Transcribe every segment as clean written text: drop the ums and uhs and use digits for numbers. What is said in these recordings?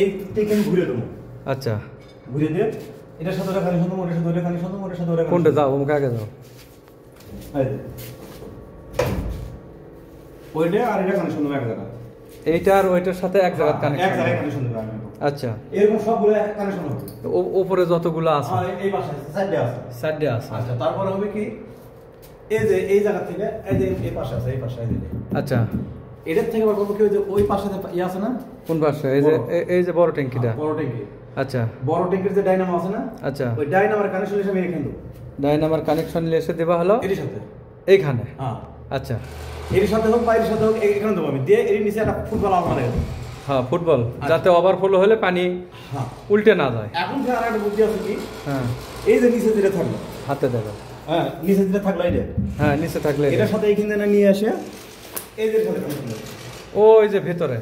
এই টেকেন ঘুরে দেবো। আচ্ছা ঘুরে দিয়ে এটার সাথে কানেকশন দেবো, ওটার সাথে ওটা কানেকশন দেবো, ওটার সাথে ওটা কোনটা যাও মুখে আগে যাও ওইটা আর এটা কানেকশন দেবো এক জায়গা, এইটা আর ওইটার সাথে এক জায়গায় কানেকশন, এক জায়গায় কানেকশন দেবো আমি। আচ্ছা এরকম সবগুলো কানেকশন হবে। উপরে যতগুলো আছে এই পাশে সাইডে আছে, সাইডে আছে। আচ্ছা তারপর হবে কি এই যে এই জায়গা থেকে এই যে এই পাশে আছে, এই পাশে এই যে আচ্ছা এটার থেকে আবার করবো কি ওই যে ওই পাশে আছে না, কোন পাশে? এই যে বড় ট্যাঙ্কিটা, বড় ট্যাঙ্কি। আচ্ছা বড় ট্যাঙ্কির যে ডাইনামো আছে না, আচ্ছা ওই ডাইনামার কানেকশন হিসেবে এখানে দেবো। ডাইনামার কানেকশন এসে দেবা হলো এর সাথে এইখানে। হ্যাঁ আচ্ছা এর সাথে হোক বা এর সাথে হোক এখানে দেবো আমি, দিয়ে এর নিচে একটা ফুটবল আলমারি দেবো। হ্যাঁ ফুটবল, যাতে ওভারফ্লো হলে পানি উল্টে না যায়। এখন যে আর একটা বুদ্ধি আছে কি, হ্যাঁ এই যে নিচে যেটা থাকলো, হাতে দেবে, হ্যাঁ নিচে যেটা থাকলো এই যে, হ্যাঁ নিচে থাকলে এটার সাথে এইখানে নিয়ে আসে এই যে সাথে কানেকশন দেবো। ওই যে ভেতরে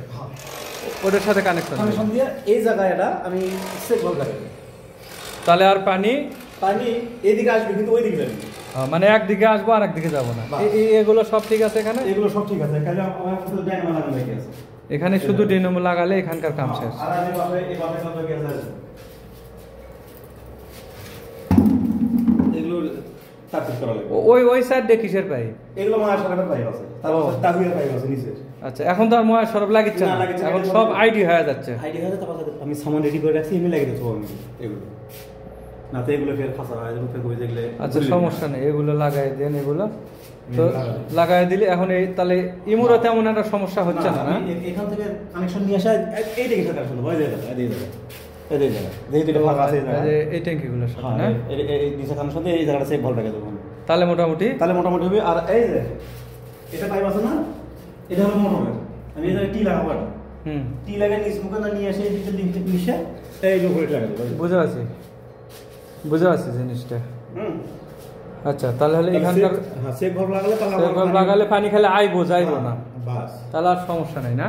ওটার সাথে কানেকশন দিয়ে এই জায়গায় এটা আমি সেট বল লাগাই, তাহলে আর পানি এইদিকে আসবে কিন্তু ওই দিকে যাবে, মানে একদিকে আসবো আর একদিকে যাবো না। এগুলো সব ঠিক আছে এখানে, এগুলো সব ঠিক আছে। কাজে আমার শুধু ডাইনামো লাগানো বাকি আছে, এখানে শুধু ডিনামো লাগালে এখানকার কাম শেষ। আর আমি এই পাশে কত কি আছে এগুলো তারপর করা লাগবে। ওই সাইডে কিসের পাইপ? এগুলো মায়া সরকারের পাইপ আছে, তারপর তাহুইয়ের পাইপ আছে নিচে। আচ্ছা এখন তো আর ময়া সরব লাগিচ্ছে না, এখন সব আইডি হয়ে যাচ্ছে। আইডি হয়ে তারপর আমি সামান রেডি করে রাখছি, এমনি লাগিয়ে দেবো আমি এগুলো, না তো এগুলো ফের ফাঁসা হয়, এগুলো ফের করে দেখলে। আচ্ছা সমস্যা নেই, এগুলো লাগাই দেন, এগুলো তো লাগাই দিলে এখন এই তাহলে ইমুরো তেমন একটা সমস্যা হচ্ছে না। না এখান থেকে কানেকশন নিয়ে আসা এই দিকে কানেকশন দেবো, এই জায়গা এই জায়গা এই জায়গা যেহেতু এটা ফাঁকা আছে এই ট্যাঙ্কিগুলোর সাথে না, এই নিচে কানেকশন দিয়ে এই জায়গাটা সেভ ভালো রেখে দেবো তাহলে মোটামুটি হবে। আর এই যে এটা পাইপ আছে না, এটা হলো মোটরের, আমি এই জায়গায় টি লাগাবো, টি লাগিয়ে নিচ মুখে না নিয়ে এসে এই দিকে লিঙ্ক মিশে এই যে উপরে লাগাই দেবো। বুঝে আছি জিনিসটা। আচ্ছা তাহলে হলে এখানকার সেভ ভালো লাগালে তাহলে লাগালে পানি খেলে আইবো যাইবো না, বাস তাহলে আর সমস্যা নাই না।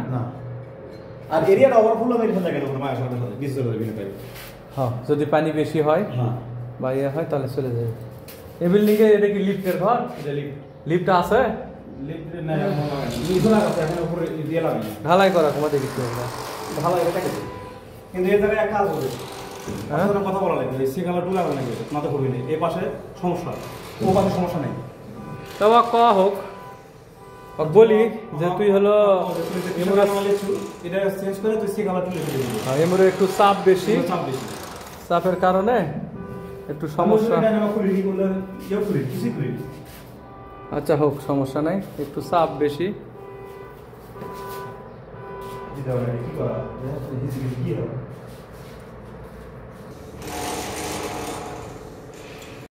আর এরিয়াটা ওভারফ্লো আমি এখানে লাগাই দেবো মায়ের সাথে সাথে ডিসেল করে বিনা পাইপ। হ্যাঁ যদি পানি বেশি হয় বা ইয়ে হয় তাহলে চলে যাবে। এই বিল্ডিং এ এটা কি লিফটের ঘর? লিফট আছে? লিফট না লিফট আছে, এখন উপরে দিয়ে লাগাই ঢালাই করা তোমাদের কিছু হবে ঢালাই এটা কেটে, কিন্তু এর জায়গায় এক কাজ হবে, কথা বলা লাগবে, সে কালার টুলা লাগানো লাগবে, মাথা পড়বে না। এই পাশে সমস্যা, ও পাশে সমস্যা নেই, তবে কয়া হোক বলি যে তুই হলো এটা চেঞ্জ করে তুই সে কালার টুলে দিবি। এমরে একটু চাপ বেশি, চাপের কারণে একটু সমস্যা। আচ্ছা হোক সমস্যা নাই, একটু চাপ বেশি।